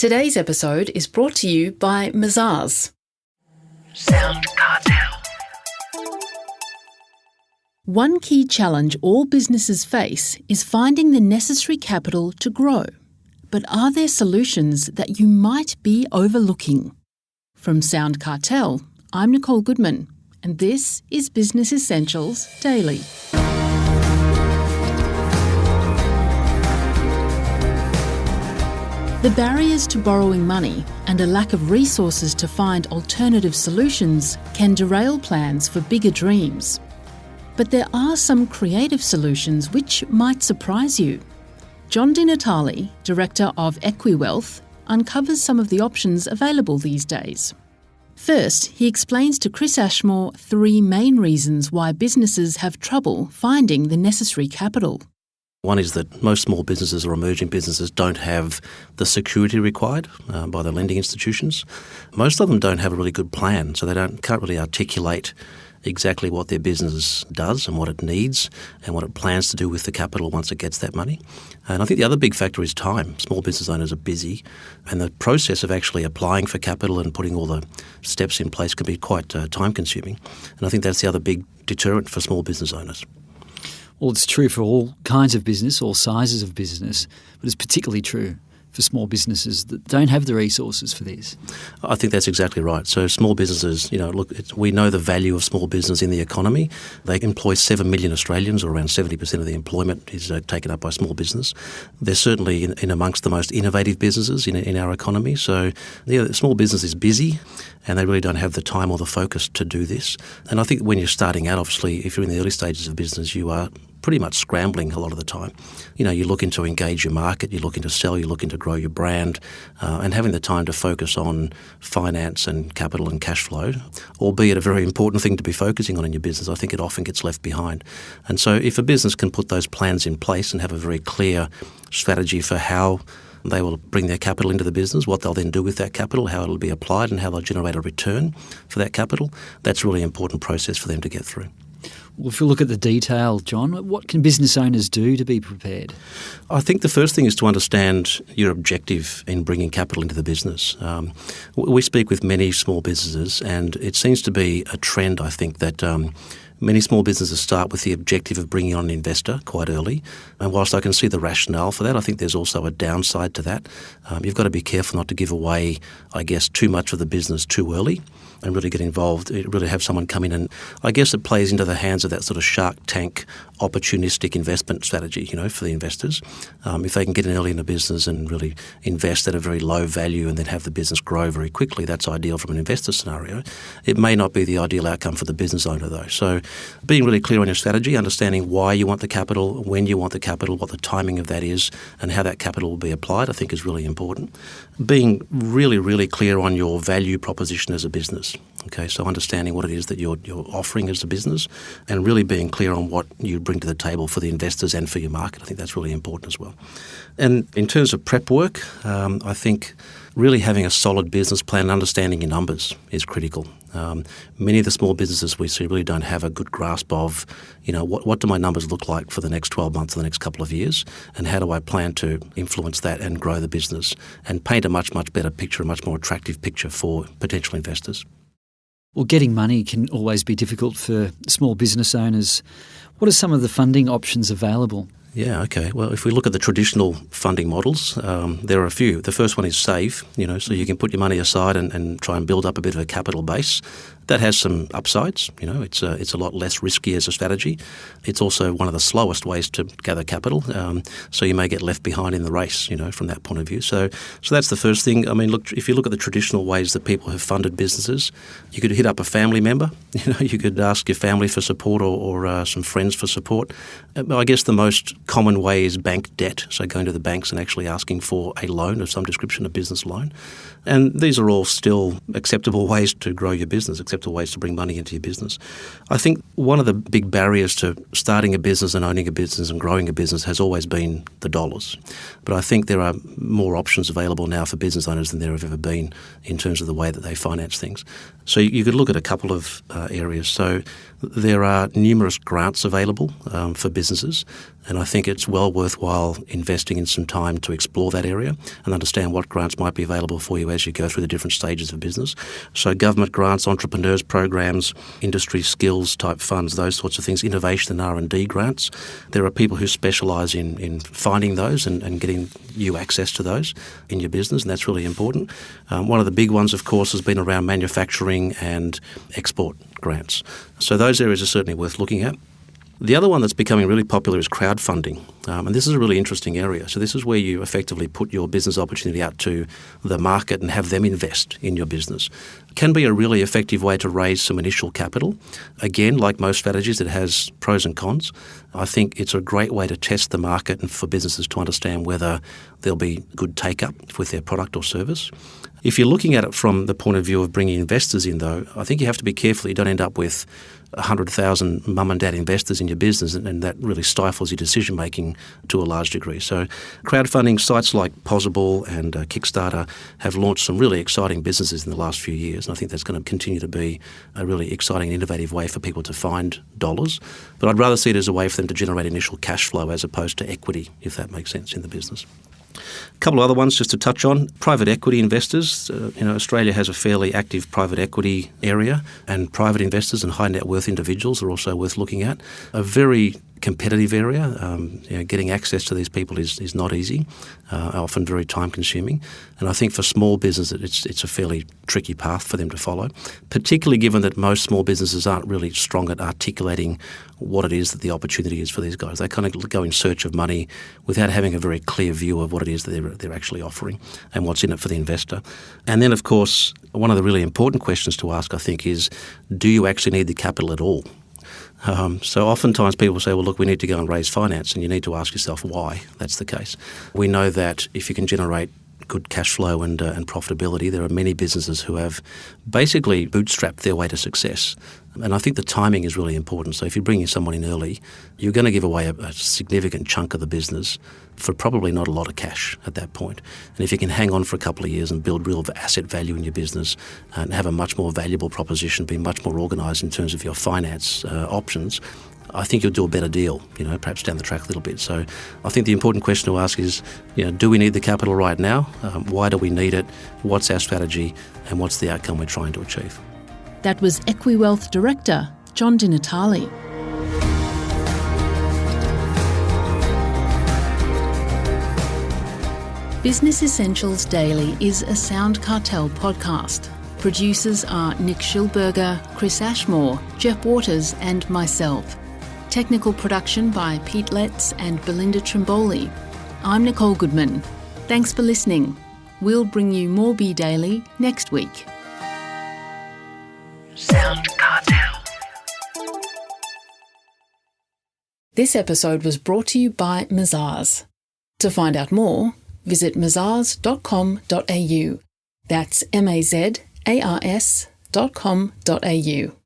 Today's episode is brought to you by Mazars. SoundCartel. One key challenge all businesses face is finding the necessary capital to grow. But are there solutions that you might be overlooking? From SoundCartel, I'm Nicole Goodman, and this is Business Essentials Daily. The barriers to borrowing money and a lack of resources to find alternative solutions can derail plans for bigger dreams. But there are some creative solutions which might surprise you. John Di Natale, Director of EquiWealth, uncovers some of the options available these days. First, he explains to Chris Ashmore 3 main reasons why businesses have trouble finding the necessary capital. One is that most small businesses or emerging businesses don't have the security required by the lending institutions. Most of them don't have a really good plan, so they can't really articulate exactly what their business does and what it needs and what it plans to do with the capital once it gets that money. And I think the other big factor is time. Small business owners are busy, and the process of actually applying for capital and putting all the steps in place can be quite time-consuming. And I think that's the other big deterrent for small business owners. Well, it's true for all kinds of business, all sizes of business, but it's particularly true for small businesses that don't have the resources for this. I think that's exactly right. So small businesses, we know the value of small business in the economy. They employ 7 million Australians, or around 70% of the employment is taken up by small business. They're certainly in amongst the most innovative businesses in our economy. So small business is busy, and they really don't have the time or the focus to do this. And I think when you're starting out, obviously, if you're in the early stages of business, you are pretty much scrambling a lot of the time. You're looking to engage your market, you're looking to sell, you're looking to grow your brand, and having the time to focus on finance and capital and cash flow, albeit a very important thing to be focusing on in your business, I think it often gets left behind. And so if a business can put those plans in place and have a very clear strategy for how they will bring their capital into the business, what they'll then do with that capital, how it'll be applied and how they'll generate a return for that capital, that's a really important process for them to get through. Well, if we look at the detail, John, what can business owners do to be prepared? I think the first thing is to understand your objective in bringing capital into the business. We speak with many small businesses, and it seems to be a trend, I think, that many small businesses start with the objective of bringing on an investor quite early. And whilst I can see the rationale for that, I think there's also a downside to that. You've got to be careful not to give away, too much of the business too early and really get involved, really have someone come in. And I guess it plays into the hands of that sort of Shark Tank opportunistic investment strategy, for the investors. If they can get in early in the business and really invest at a very low value and then have the business grow very quickly, that's ideal from an investor scenario. It may not be the ideal outcome for the business owner, though. So being really clear on your strategy, understanding why you want the capital, when you want the capital, what the timing of that is, and how that capital will be applied, I think is really important. Being really, really clear on your value proposition as a business. Okay, so understanding what it is that you're offering as a business and really being clear on what you bring to the table for the investors and for your market. I think that's really important as well. And in terms of prep work, I think really having a solid business plan and understanding your numbers is critical. Many of the small businesses we see really don't have a good grasp of, what do my numbers look like for the next 12 months or the next couple of years, and how do I plan to influence that and grow the business and paint a much, much better picture, a much more attractive picture for potential investors. Well, getting money can always be difficult for small business owners. What are some of the funding options available? Yeah, okay. Well, if we look at the traditional funding models, there are a few. The first one is save, so you can put your money aside and try and build up a bit of a capital base. That has some upsides. It's a lot less risky as a strategy. It's also one of the slowest ways to gather capital. So you may get left behind in the race, from that point of view. So that's the first thing. Look, if you look at the traditional ways that people have funded businesses, you could hit up a family member. You could ask your family for support or some friends for support. I guess the most common way is bank debt. So going to the banks and actually asking for a loan of some description, a business loan. And these are all still acceptable ways to grow your business, acceptable ways to bring money into your business. I think one of the big barriers to starting a business and owning a business and growing a business has always been the dollars. But I think there are more options available now for business owners than there have ever been in terms of the way that they finance things. So you could look at a couple of areas. So there are numerous grants available for businesses, and I think it's well worthwhile investing in some time to explore that area and understand what grants might be available for you as you go through the different stages of business. So government grants, entrepreneurs programs, industry skills type funds, those sorts of things, innovation and R&D grants. There are people who specialise in finding those and getting you access to those in your business, and that's really important. One of the big ones, of course, has been around manufacturing and export grants. So those areas are certainly worth looking at. The other one that's becoming really popular is crowdfunding, and this is a really interesting area. So this is where you effectively put your business opportunity out to the market and have them invest in your business. It can be a really effective way to raise some initial capital. Again, like most strategies, it has pros and cons. I think it's a great way to test the market and for businesses to understand whether there'll be good take-up with their product or service. If you're looking at it from the point of view of bringing investors in, though, I think you have to be careful you don't end up with 100,000 mum and dad investors in your business, and that really stifles your decision making to a large degree. So crowdfunding sites like Possible and Kickstarter have launched some really exciting businesses in the last few years, and I think that's going to continue to be a really exciting and innovative way for people to find dollars. But I'd rather see it as a way for them to generate initial cash flow as opposed to equity, if that makes sense, in the business. A couple of other ones just to touch on. Private equity investors. Australia has a fairly active private equity area, and private investors and high net worth individuals are also worth looking at. A very competitive area. Getting access to these people is not easy, often very time consuming. And I think for small business it's a fairly tricky path for them to follow, particularly given that most small businesses aren't really strong at articulating what it is that the opportunity is for these guys. They kind of go in search of money without having a very clear view of what it is that they're actually offering and what's in it for the investor. And then, of course, one of the really important questions to ask, I think, is do you actually need the capital at all? So oftentimes people say, well, look, we need to go and raise finance, and you need to ask yourself why that's the case. We know that if you can generate good cash flow and profitability, there are many businesses who have basically bootstrapped their way to success. And I think the timing is really important. So if you're bringing someone in early, you're going to give away a significant chunk of the business for probably not a lot of cash at that point. And if you can hang on for a couple of years and build real asset value in your business and have a much more valuable proposition, be much more organised in terms of your finance options, I think you'll do a better deal, perhaps down the track a little bit. So I think the important question to ask is, do we need the capital right now? Why do we need it? What's our strategy? And what's the outcome we're trying to achieve? That was EquiWealth Director John Di Natale. Business Essentials Daily is a SoundCartel podcast. Producers are Nick Schilberger, Chris Ashmore, Jeff Waters and myself. Technical production by Pete Letts and Belinda Trimboli. I'm Nicole Goodman. Thanks for listening. We'll bring you more Be Daily next week. SoundCartel. This episode was brought to you by Mazars. To find out more, visit mazars.com.au. That's mazars.com.au.